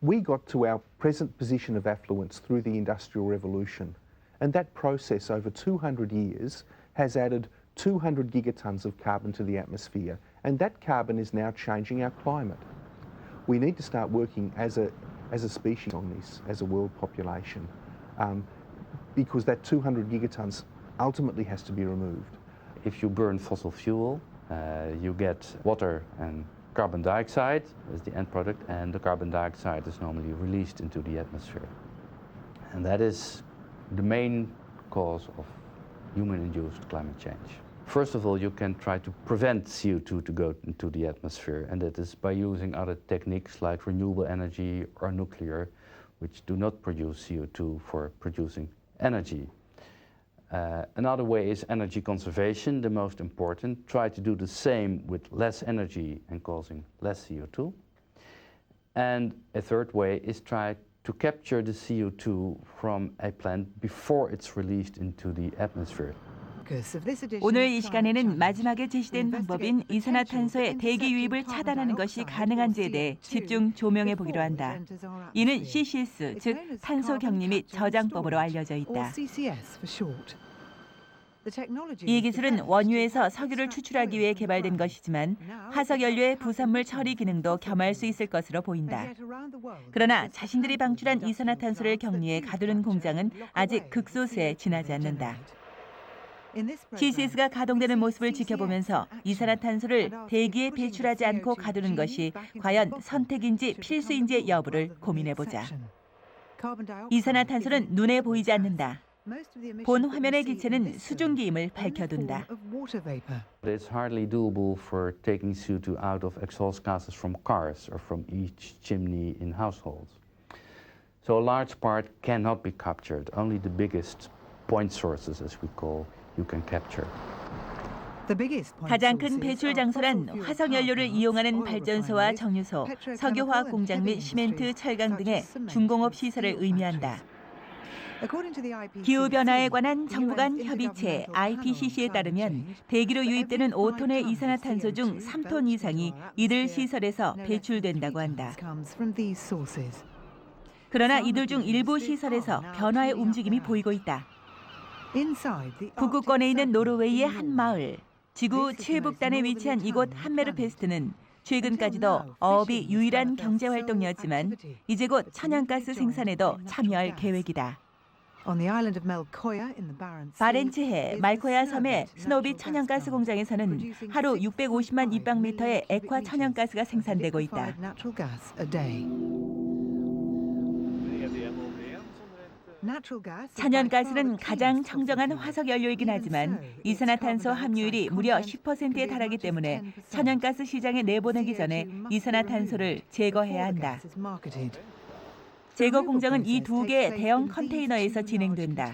We got to our present position of affluence through the Industrial Revolution, and that process over 200 years has added 200 gigatons of carbon to the atmosphere, and that carbon is now changing our climate. We need to start working as a species on this, as a world population, because that 200 gigatons ultimately has to be removed. If you burn fossil fuel, you get water and carbon dioxide as the end product, and the carbon dioxide is normally released into the atmosphere. And that is the main cause of human-induced climate change. First of all, you can try to prevent CO2 to go into the atmosphere, and that is by using other techniques like renewable energy or nuclear, which do not produce CO2 for producing energy. Another way is energy conservation, the most important. Try to do the same with less energy and causing less CO2. And a third way is try to capture the CO2 from a plant before it's released into the atmosphere. 오늘 이 시간에는 마지막에 제시된 방법인 이산화탄소의 대기 유입을 차단하는 것이 가능한지에 대해 집중 조명해 보기로 한다. 이는 CCS, 즉 탄소격리 및 저장법으로 알려져 있다. 이 기술은 원유에서 석유를 추출하기 위해 개발된 것이지만 화석연료의 부산물 처리 기능도 겸할 수 있을 것으로 보인다. 그러나 자신들이 방출한 이산화탄소를 격리해 가두는 공장은 아직 극소수에 지나지 않는다. CCS가 가동되는 모습을 지켜보면서 이산화탄소를 대기에 배출하지 않고 가두는 것이 과연 선택인지 필수인지의 여부를 고민해보자. 이산화탄소는 눈에 보이지 않는다. 본 화면의 기체는 수증기임을 밝혀둔다. It's hardly doable for taking CO2 out of exhaust gases from cars or from each chimney in households. So a large part cannot be captured. Only the biggest point sources, as we call, you can capture. 가장 큰 배출 장소란 화석연료를 이용하는 발전소와 정유소, 석유화학 공장 및 시멘트, 철강 등의 중공업 시설을 의미한다. 기후변화에 관한 정부 간 협의체 IPCC에 따르면 대기로 유입되는 5톤의 이산화탄소 중 3톤 이상이 이들 시설에서 배출된다고 한다. 그러나 이들 중 일부 시설에서 변화의 움직임이 보이고 있다. 북극권에 있는 노르웨이의 한 마을, 지구 최북단에 위치한 이곳 함메르페스트는 최근까지도 어업이 유일한 경제활동이었지만 이제 곧 천연가스 생산에도 참여할 계획이다. 바렌츠해 말코야 섬의 스노비 천연가스 공장에서는 하루 650만 입방미터의 액화 천연가스가 생산되고 있다. 천연가스는 가장 청정한 화석연료이긴 하지만 이산화탄소 함유율이 무려 10%에 달하기 때문에 천연가스 시장에 내보내기 전에 이산화탄소를 제거해야 한다. 제거 공정은 이 두 개의 대형 컨테이너에서 진행된다.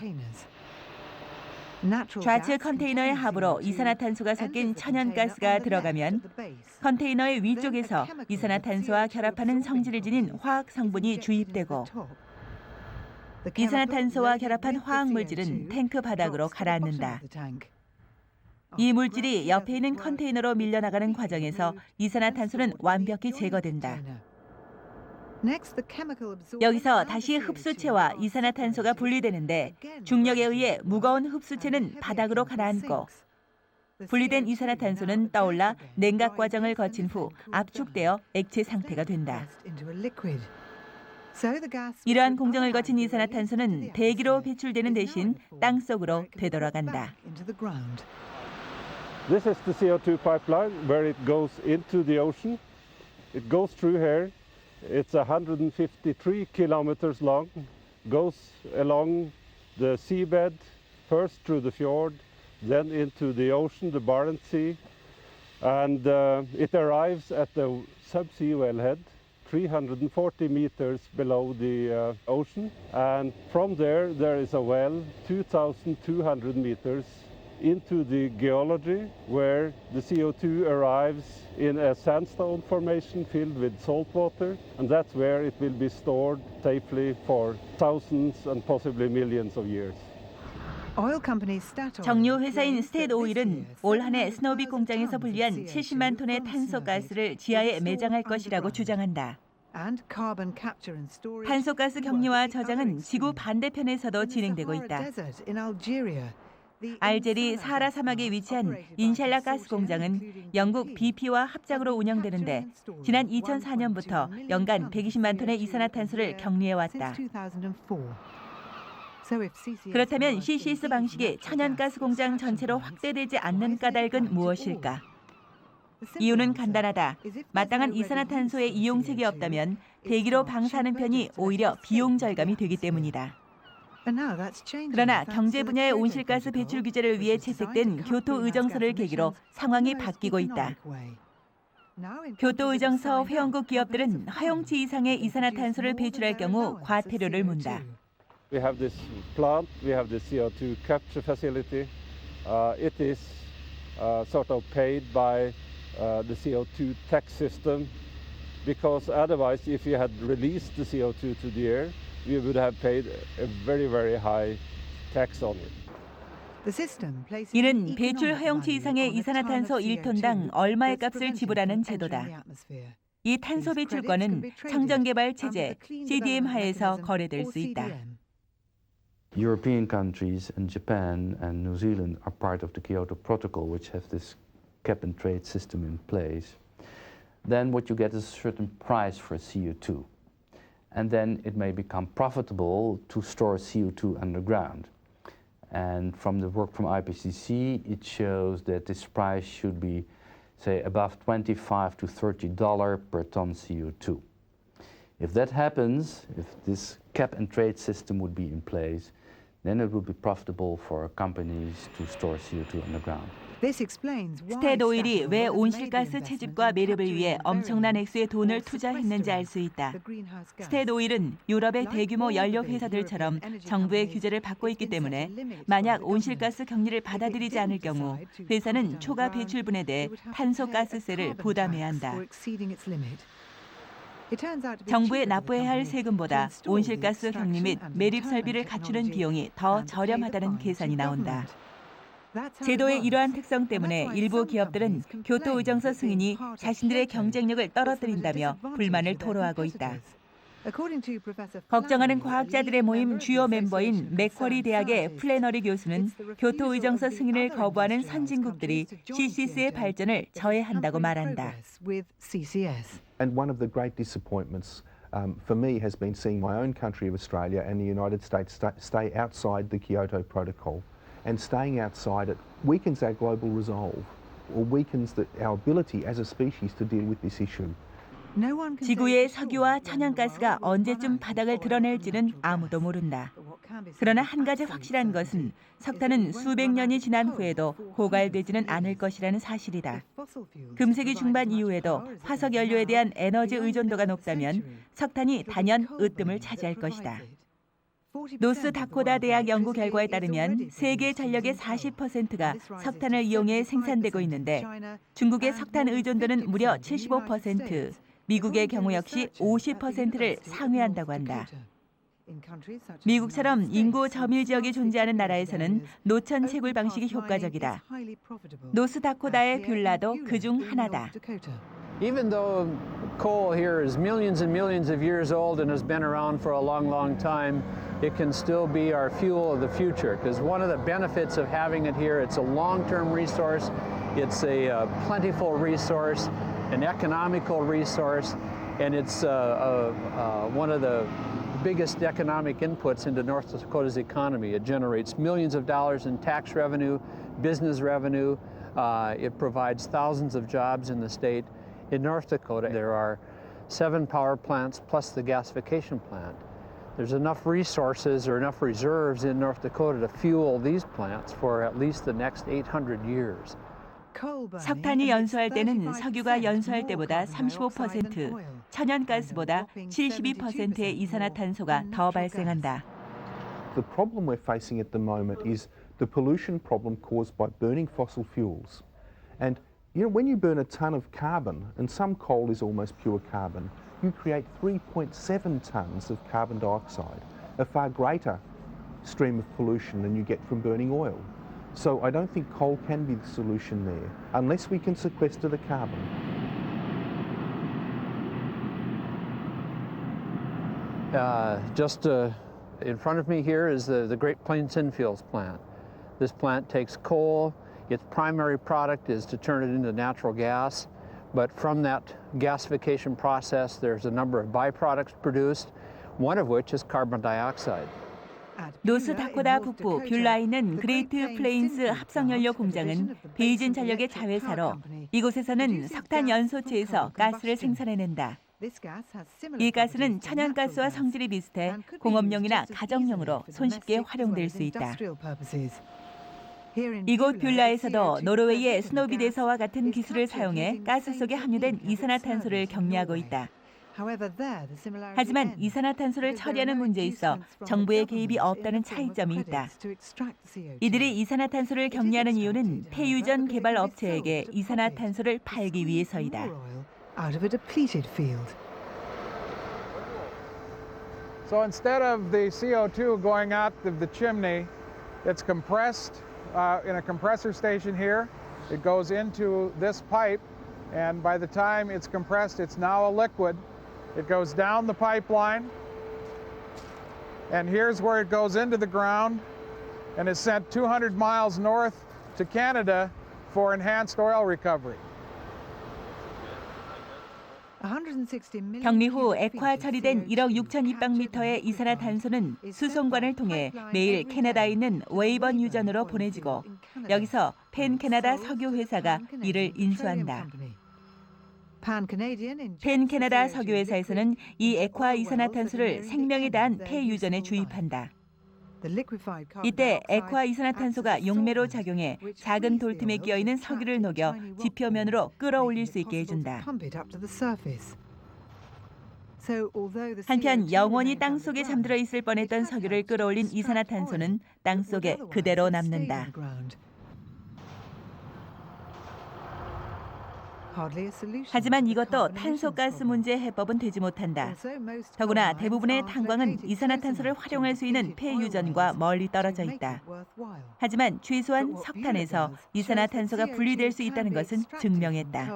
좌측 컨테이너의 하부로 이산화탄소가 섞인 천연가스가 들어가면 컨테이너의 위쪽에서 이산화탄소와 결합하는 성질을 지닌 화학 성분이 주입되고 이산화탄소와 결합한 화학물질은 탱크 바닥으로 가라앉는다. 이 물질이 옆에 있는 컨테이너로 밀려나가는 과정에서 이산화탄소는 완벽히 제거된다. 여기서 다시 흡수체와 이산화탄소가 분리되는데 중력에 의해 무거운 흡수체는 바닥으로 가라앉고 분리된 이산화탄소는 떠올라 냉각 과정을 거친 후 압축되어 액체 상태가 된다. 이러한 공정을 거친 이산화탄소는 대기로 배출되는 대신 땅속으로 되돌아간다. This is the Co2 pipeline where it goes into the ocean. It goes through here. It's 153 kilometers long, goes along the seabed, first through the fjord, then into the ocean, the Barents Sea, and it arrives at the subsea wellhead, 340 meters below the ocean, and from there is a well 2,200 meters into the geology where the CO2 arrives in a sandstone formation filled with salt water, and that's where it will be stored safely for thousands and possibly millions of years. 정유 회사인 스탯 오일은 올 한 해 스노비 공장에서 분리한 70만 톤의 탄소 가스를 지하에 매장할 것이라고 주장한다. 탄소가스 격리와 저장은 지구 반대편에서도 진행되고 있다. 알제리 사하라 사막에 위치한 인샬라 가스 공장은 영국 BP와 합작으로 운영되는데 지난 2004년부터 연간 120만 톤의 이산화탄소를 격리해왔다. 그렇다면 CCS 방식의 천연가스 공장 전체로 확대되지 않는 까닭은 무엇일까? 이유는 간단하다. 마땅한 이산화탄소의 이용책이 없다면 대기로 방사하는 편이 오히려 비용 절감이 되기 때문이다. 그러나 경제 분야의 온실가스 배출 규제를 위해 채택된 교토 의정서를 계기로 상황이 바뀌고 있다. 교토 의정서 회원국 기업들은 허용치 이상의 이산화탄소를 배출할 경우 과태료를 문다. We have this plant, we have the CO2 capture facility. It is sort of paid by the CO2 tax system because otherwise if you had released the CO2 to the air, we would have paid a very, very high tax on it. 이는 배출 허용치 이상의 이산화탄소 1톤당 얼마의 값을 지불하는 제도다. 이 탄소 배출권은 청정개발 체제 CDM 하에서 거래될 수 있다. European countries and Japan and New Zealand are part of the Kyoto Protocol, which have this cap and trade system in place. Then what you get is a certain price for CO2. And then it may become profitable to store CO2 underground. And from the work from IPCC, it shows that this price should be, say, above $25 to $30 per ton CO2. If that happens, if this cap and trade system would be in place, then it would be profitable for companies to store CO2 underground. 스탯 오일이 왜 온실가스 채집과 매립을 위해 엄청난 액수의 돈을 투자했는지 알 수 있다. 스탯 오일은 유럽의 대규모 연료 회사들처럼 정부의 규제를 받고 있기 때문에 만약 온실가스 격리를 받아들이지 않을 경우 회사는 초과 배출분에 대해 탄소가스세를 부담해야 한다. 정부에 납부해야 할 세금보다 온실가스 격리 및 매립 설비를 갖추는 비용이 더 저렴하다는 계산이 나온다. 제도의 이러한 특성 때문에 일부 기업들은 교토 의정서 승인이 자신들의 경쟁력을 떨어뜨린다며 불만을 토로하고 있다. 걱정하는 과학자들의 모임 주요 멤버인 맥쿼리 대학의 플래너리 교수는 교토 의정서 승인을 거부하는 선진국들이 CCS의 발전을 저해한다고 말한다. And one of the great disappointments for me has been seeing my own country of Australia and the United States stay outside the Kyoto Protocol. And staying outside it weakens our global resolve or weakens our ability as a species to deal with this issue. 지구의 석유와 천연가스가 언제쯤 바닥을 드러낼지는 아무도 모른다. 그러나 한 가지 확실한 것은 석탄은 수백 년이 지난 후에도 고갈되지는 않을 것이라는 사실이다. 금세기 중반 이후에도 화석 연료에 대한 에너지 의존도가 높다면 석탄이 단연 으뜸을 차지할 것이다. 노스 다코다 대학 연구 결과에 따르면 세계 전력의 40%가 석탄을 이용해 생산되고 있는데 중국의 석탄 의존도는 무려 75%, 미국의 경우 역시 50%를 상회한다고 한다. 미국처럼 인구 저밀 지역이 존재하는 나라에서는 노천 채굴 방식이 효과적이다. 노스 다코다의 뷰라도 그중 하나다. Even though coal here is millions and millions of years old and has been around for a long, long time, it can still be our fuel of the future. Because one of the benefits of having it here, it's a long-term resource, it's a plentiful resource, an economical resource, and it's one of the biggest economic inputs into North Dakota's economy. It generates millions of dollars in tax revenue, business revenue. It provides thousands of jobs in the state. In North Dakota, there are 7 power plants plus the gasification plant. There's enough resources or enough reserves in North Dakota to fuel these plants for at least the next 800 years. 석탄이 연소할 때는 석유가 연소할 때보다 35%, 천연가스보다 72%의 이산화탄소가 더 발생한다. The problem we're facing at the moment is the pollution problem caused by burning fossil fuels. And you know, when you burn a ton of carbon, and some coal is almost pure carbon, you create 3.7 tons of carbon dioxide, a far greater stream of pollution than you get from burning oil. So I don't think coal can be the solution there, unless we can sequester the carbon. Just in front of me here is the Great Plains Infields plant. This plant takes coal. Its primary product is to turn it into natural gas. But from that gasification process, there's a number of byproducts produced, one of which is carbon dioxide. 노스다코다 북부 뷰라에 있는 그레이트 플레인스 합성연료 공장은 베이진 전력의 자회사로 이곳에서는 석탄 연소체에서 가스를 생산해낸다. 이 가스는 천연가스와 성질이 비슷해 공업용이나 가정용으로 손쉽게 활용될 수 있다. 이곳 뷰라에서도 노르웨이의 스노비데서와 같은 기술을 사용해 가스 속에 함유된 이산화탄소를 격리하고 있다. 하지만 이산화탄소를 처리하는 문제에 있어 정부의 개입이 없다는 차이점이 있다. 이들이 이산화탄소를 격리하는 이유는 폐유전 개발 업체에게 이산화탄소를 팔기 위해서이다. So instead of the CO2 going out of the chimney, it's compressed in a compressor station here. It goes into this pipe, and by the time it's compressed, it's now a liquid. It goes down the pipeline, and here's where it goes into the ground and is sent 200 miles north to Canada for enhanced oil recovery. 격리 후 액화 처리된 1억 6천 입방미터의 이산화탄소는 수송관을 통해 매일 캐나다에 있는 웨이번 유전으로 보내지고 여기서 펜 캐나다 석유 회사가 이를 인수한다. 펜 캐나다 석유 회사에서는 이 액화 이산화탄소를 생명에 대한 폐유전에 주입한다. 이때 액화 이산화탄소가 용매로 작용해 작은 돌틈에 끼어 있는 석유를 녹여 지표면으로 끌어올릴 수 있게 해준다. 한편 영원히 땅 속에 잠들어 있을 뻔했던 석유를 끌어올린 이산화탄소는 땅 속에 그대로 남는다. 하지만 이것도 탄소가스 문제 해법은 되지 못한다. 더구나 대부분의 탄광은 이산화탄소를 활용할 수 있는 폐유전과 멀리 떨어져 있다. 하지만 최소한 석탄에서 이산화탄소가 분리될 수 있다는 것은 증명했다.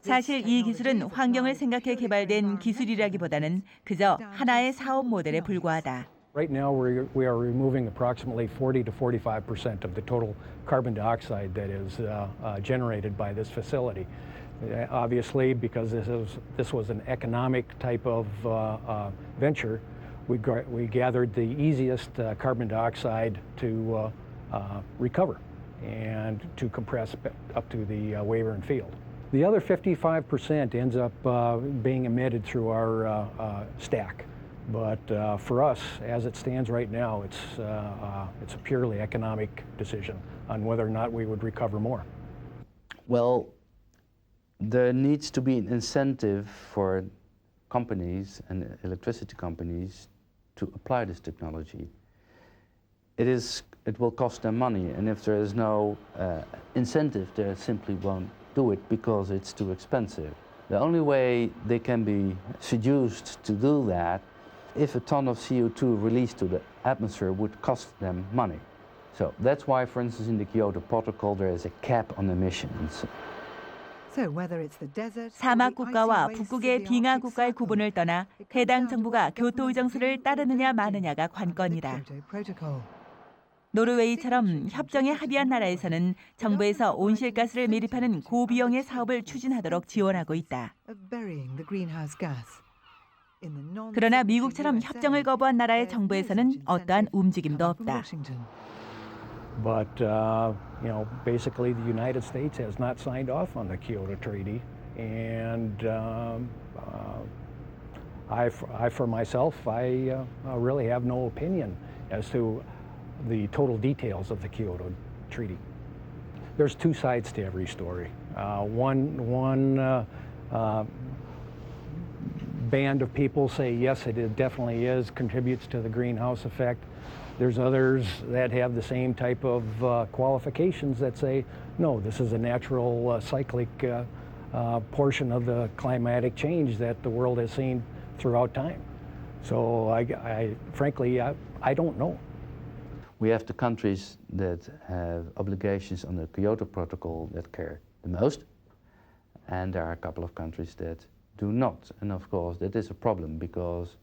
사실 이 기술은 환경을 생각해 개발된 기술이라기보다는 그저 하나의 사업 모델에 불과하다. Right now, we are removing approximately 40 to 45% of the total carbon dioxide that is generated by this facility. Obviously, because this was an economic type of venture, we gathered the easiest carbon dioxide to recover and to compress up to the Weyburn field. The other 55% ends up being emitted through our stack. But for us, as it stands right now, it's a purely economic decision on whether or not we would recover more. Well, there needs to be an incentive for companies and electricity companies to apply this technology. It will cost them money, and if there is no incentive, they simply won't do it because it's too expensive. The only way they can be seduced to do that if a ton of CO2 released to the atmosphere would cost them money. So that's why, for instance, in the Kyoto Protocol, there is a cap on emissions. 사막 국가와 북극의 빙하 국가의 구분을 떠나 해당 정부가 교토 의정서를 따르느냐 마느냐가 관건이다. 노르웨이처럼 협정에 합의한 나라에서는 정부에서 온실가스를 매립하는 고비용의 사업을 추진하도록 지원하고 있다. 그러나 미국처럼 협정을 거부한 나라의 정부에서는 어떠한 움직임도 없다. But basically, the United States has not signed off on the Kyoto Treaty, and I for myself, I really have no opinion as to the total details of the Kyoto Treaty. There's two sides to every story. One band of people say, yes, it definitely is, contributes to the greenhouse effect. There's others that have the same type of qualifications that say, no, this is a natural cyclic portion of the climatic change that the world has seen throughout time. So frankly, I don't know. We have the countries that have obligations on the Kyoto Protocol that care the most, and there are a couple of countries that do not. And of course that is a problem, because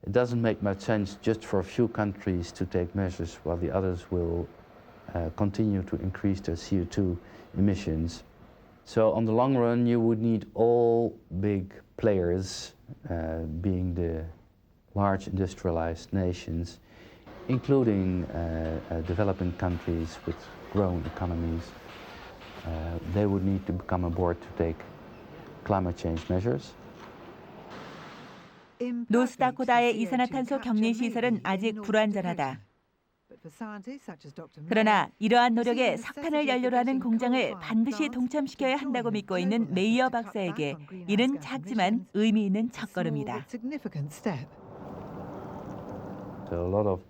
it doesn't make much sense just for a few countries to take measures while the others will continue to increase their CO2 emissions. So on the long run you would need all big players, being the large industrialized nations, including developing countries with growing economies. They would need to come aboard to take climate change measures. 노스다코다의 이산화탄소 격리 시설은 아직 불완전하다. 그러나 이러한 노력에 석탄을 연료로 하는 공장을 반드시 동참시켜야 한다고 믿고 있는 메이어 박사에게 이는 작지만 의미 있는 첫걸음이다. So a lot of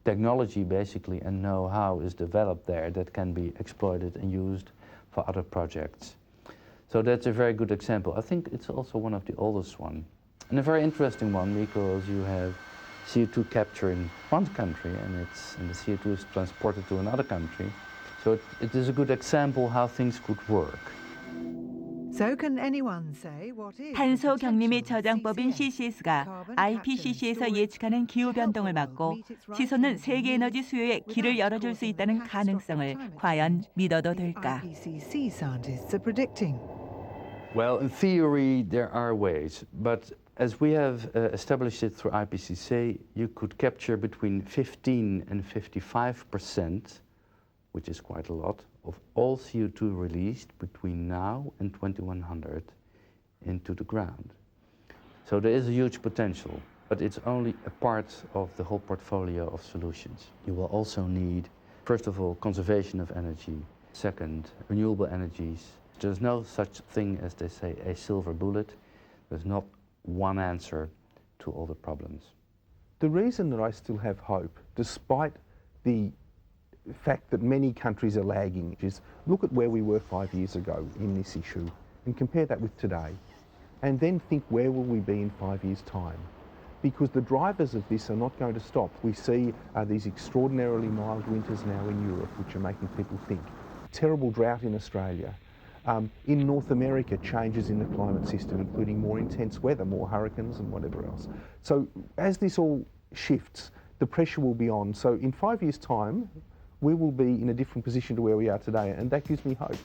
technology basically and know-how is developed there that can be exploited and used for other projects. So that's a very good example. I think it's also one of the oldest one, and a very interesting one, because you have CO2 capture in one country and the CO2 is transported to another country. So it is a good example how things could work. So can anyone say what is 탄소 격리 및 저장법인 CCS가 IPCC에서 예측하는 기후 변동을 막고 치솟는 세계 에너지 수요에 길을 열어줄 수 있다는 가능성을 과연 믿어도 될까? IPCC scientists are predicting? Well, in theory there are ways, but as we have established it through IPCC, you could capture between 15 and 55%, which is quite a lot, of all CO2 released between now and 2100 into the ground. So there is a huge potential, but it's only a part of the whole portfolio of solutions. You will also need, first of all, conservation of energy. Second, renewable energies. There's no such thing as, they say, a silver bullet. There's not one answer to all the problems. The reason that I still have hope, despite the fact that many countries are lagging, is look at where we were 5 years ago in this issue and compare that with today, and then think where will we be in 5 years' time, because the drivers of this are not going to stop. We see these extraordinarily mild winters now in Europe, which are making people think. Terrible drought in Australia. In North America, changes in the climate system, including more intense weather, more hurricanes and whatever else. So as this all shifts, the pressure will be on. So in 5 years' time, we will be in a different position to where we are today, and that gives me hope.